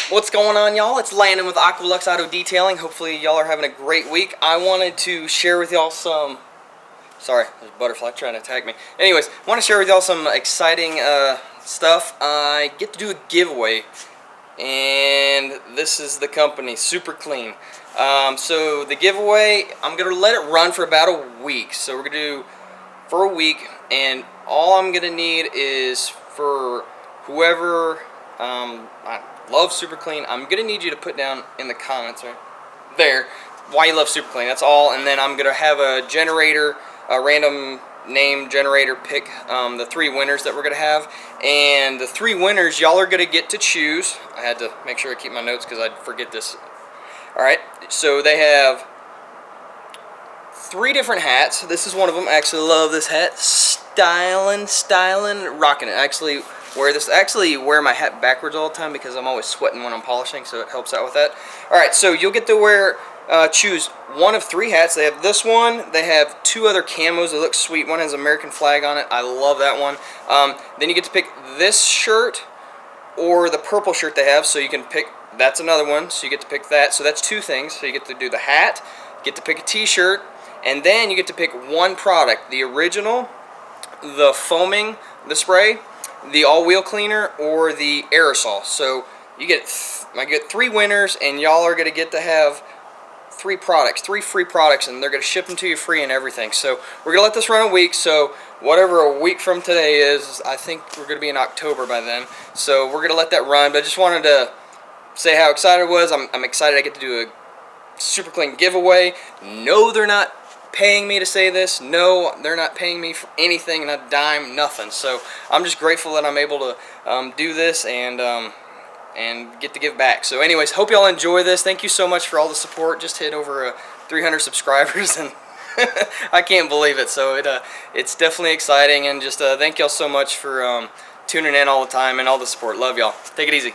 What's going on, y'all? It's Landon with Aqualux Auto Detailing. Hopefully y'all are having a great week. I wanted to share with y'all some... Sorry, there's a butterfly trying to attack me. Anyways, I want to share with y'all some exciting stuff. I get to do a giveaway, and this is the company, SUPERCLEAN. So the giveaway, I'm going to let it run for about a week. So we're going to do for a week, and all I'm going to need is for whoever... I love SUPERCLEAN. I'm going to need you to put down in the comments right there why you love SUPERCLEAN. That's all. And then I'm going to have a generator, a random name generator pick the 3 winners that we're going to have. And the 3 winners, y'all are going to get to choose. I had to make sure I keep my notes because I'd forget this. Alright, so they have 3 different hats. This is one of them. I actually love this hat. Stylin', rocking it. Actually wear my hat backwards all the time because I'm always sweating when I'm polishing, so it helps out with that. Alright, so you'll get to wear, choose one of 3 hats. They have this one, they have 2 other camos that look sweet. One has American flag on it. I love that one. Then you get to pick this shirt or the purple shirt they have, so you can pick, that's another one, so you get to pick that. So that's 2 things. So you get to do the hat, get to pick a t-shirt, and then you get to pick one product, the original, the foaming, the spray, the all-wheel cleaner, or the aerosol. So you get, I get 3 winners, and y'all are going to get to have 3 products, 3 free products, and they're going to ship them to you free and everything. So we're going to let this run a week, so whatever a week from today is, I think we're going to be in October by then. So we're going to let that run, but I just wanted to say how excited I was. I'm excited I get to do a SUPERCLEAN giveaway. No, they're not paying me to say this. No, they're not paying me for anything, not a dime, nothing. So I'm just grateful that I'm able to do this and get to give back. So anyways, hope y'all enjoy this. Thank you so much for all the support. Just hit over 300 subscribers, and I can't believe it. So it's definitely exciting, and just thank y'all so much for tuning in all the time and all the support. Love y'all. Take it easy.